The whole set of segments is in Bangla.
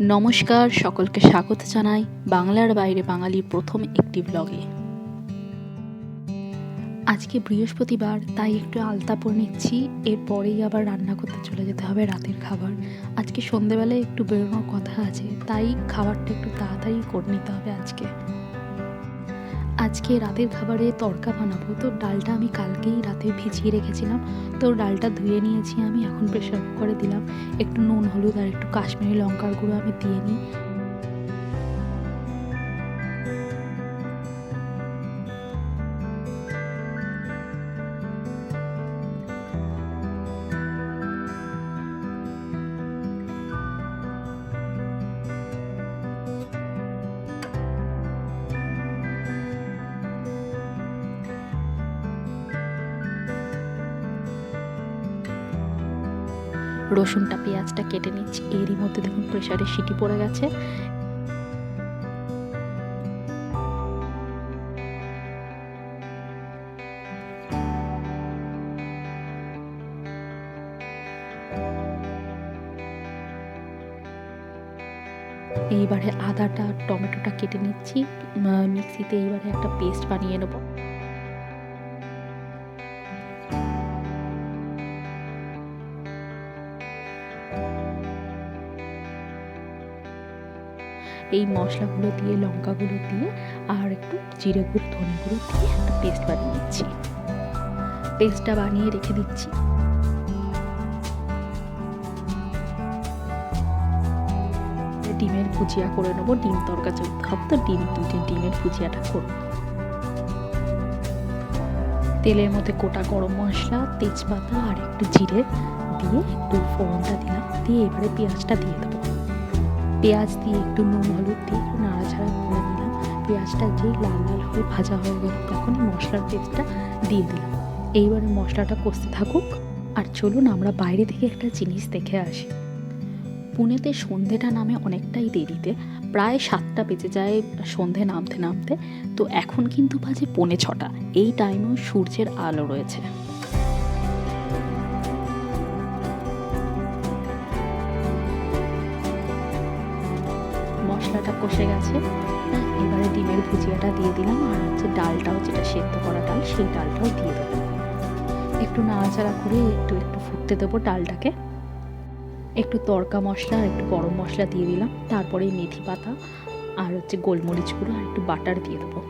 নমস্কার, সকলকে স্বাগত জানাই বাংলার বাইরে বাঙালির প্রথম একটি ব্লগে। আজকে বৃহস্পতিবার, তাই একটু আলতা পরে নিচ্ছি। এরপরেই আবার রান্না করতে চলে যেতে হবে রাতের খাবার। আজকে সন্ধেবেলায় একটু বেরোনোর কথা আছে, তাই খাবারটা একটু তাড়াতাড়ি করে নিতে হবে। আজকে রাতের খাবারে তড়কা বানাবো। তো ডালটা আমি কালকেই রাতে ভিজিয়ে রেখেছিলাম, তো ডালটা ধুয়ে নিয়েছি আমি। এখন প্রেশার কুকারে দিলাম, একটু নুন হলুদ আর একটু কাশ্মীরি লঙ্কার গুঁড়ো আমি দিয়ে নিই। রসুনটা পেঁয়াজটা কেটে নিচ্ছি। এরই মধ্যে দেখুন প্রেশারে সিটি পড়ে গেছে। এইবারে আদাটা টমেটোটা কেটে নিচ্ছি মিক্সিতে। এইবারে একটা পেস্ট বানিয়ে নেব। এই মশলাগুলো দিয়ে, লঙ্কাগুলো দিয়ে আর একটু জিরে গুঁড়ো ধনে গুঁড়ো দিয়ে একটা পেস্ট বানিয়ে নিচ্ছি। পেস্টটা বানিয়ে রেখে দিচ্ছি। ডিমের ভুজিয়া করে নেবো। ডিম তড়কা চলতে হবে, তো ডিমের ভুজিয়াটা করব। তেলের মধ্যে গোটা গরম মশলা, তেজপাতা আর একটু জিরে দিয়ে একটু ফোড়নটা দিলাম। দিয়ে এবারে পেঁয়াজটা দিয়ে দেবো। পেঁয়াজ দিয়ে একটু নুন হলুদ দিয়ে একটু নাড়াচাড়া করে নিলাম। পেঁয়াজটা যেই লাল লাল হয়ে ভাজা হয়ে গেল, তখনই মশলার পেস্টটা দিয়ে দিলাম। এইবারে মশলাটা কষতে থাকুক। আর চলুন আমরা বাইরে থেকে একটা জিনিস দেখে আসি। পুনেতে সন্ধেটা নামে অনেকটাই দেরিতে, প্রায় 7টা বেজে যায় সন্ধে নামতে নামতে। তো এখন কিন্তু বাজে 5:45। এই টাইমেও সূর্যের আলো রয়েছে। মশলাটা কষে গেছে। এবারে ডিমের ভুজিয়াটা দিয়ে দিলাম, আর ডালটাও, যেটা সেদ্ধ করা ডাল, সেই ডালটাও দিয়ে দেবো। একটু নাড়াচাড়া করে একটু ফুটতে দেবো ডালটাকে। একটু তড়কা মশলা আর একটু গরম মশলা দিয়ে দিলাম। তারপরে মেথি পাতা আর গোলমরিচ গুঁড়ো আর একটু বাটার দিয়ে দেবো।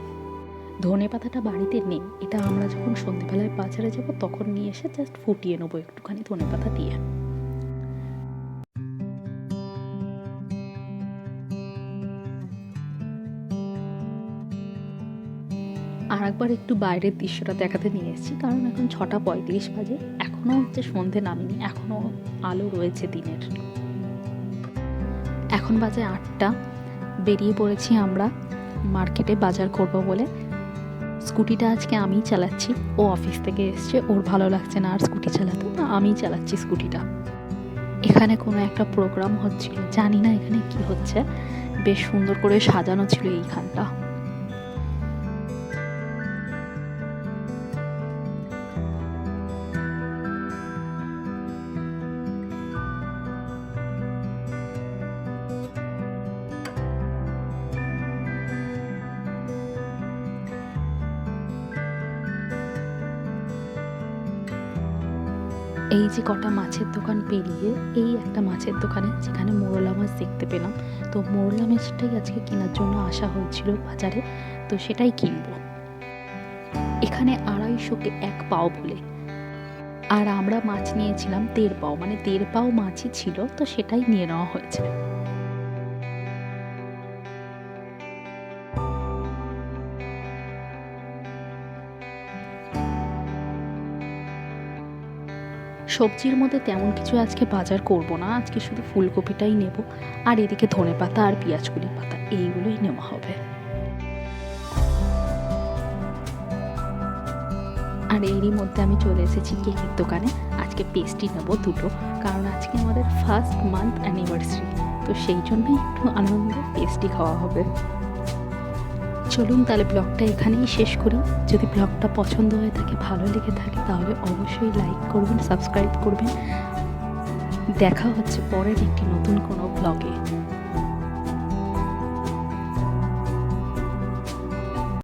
ধনে পাতাটা বাড়িতে নেই, এটা আমরা যখন সন্ধ্যেবেলায় বাজারে যাব তখন নিয়ে এসে জাস্ট ফুটিয়ে নেবো একটুখানি ধনে পাতা দিয়ে। আর একবার একটু বাইরের দৃশ্যটা দেখাতে নিয়ে এসেছি, কারণ এখন 6:35 বাজে, এখনও সন্ধে নামেনি, এখনও আলো রয়েছে দিনের। এখন বাজে 8টা। বেরিয়ে পড়েছি আমরা মার্কেটে বাজার করব বলে। স্কুটিটা আজকে আমিই চালাচ্ছি। ও অফিস থেকে এসছে, ওর ভালো লাগছে না আর স্কুটি চালাতে, তো আমিই চালাচ্ছি স্কুটিটা। এখানে কোনো একটা প্রোগ্রাম হচ্ছিল, জানি না এখানে কি হচ্ছে। বেশ সুন্দর করে সাজানো ছিল এইখানটা। এই যে কটা মাছের দোকান পেরিয়ে এই একটা মাছের দোকানে, যেখানে মোরলা মাছ দেখতে পেলাম। তো মোরলা মাছটাই আজকে কেনার জন্য আসা হয়েছিল বাজারে, তো সেটাই কিনবো। এখানে 250কে 1 পাও বলে, আর আমরা মাছ নিয়েছিলাম 1.5 পাও, মানে 1.5 পাও মাছই ছিল, তো সেটাই নিয়ে নেওয়া হয়েছে। সবজির মধ্যে তেমন কিছু আজকে বাজার করব না, আজকে শুধু ফুলকপিটাই নেব। আর এদিকে ধনে পাতা আর পেঁয়াজকুলি পাতা, এইগুলোই নেওয়া হবে। আর এরই মধ্যে আমি চলে এসেছি কেকের দোকানে। আজকে পেস্ট্রি নেব 2টো, কারণ আজকে আমাদের ফার্স্ট মান্থ অ্যানিভার্সারি, তো সেই জন্যই একটু আনন্দে পেস্ট্রি খাওয়া হবে। চলুন তাহলে ব্লগটা এখানেই শেষ করি। যদি ব্লগটা পছন্দ হয়ে থাকে, ভালো লেগে থাকে, তাহলে অবশ্যই লাইক করবেন, সাবস্ক্রাইব করবেন। দেখা হচ্ছে পরের একটি নতুন কোনো ব্লগে।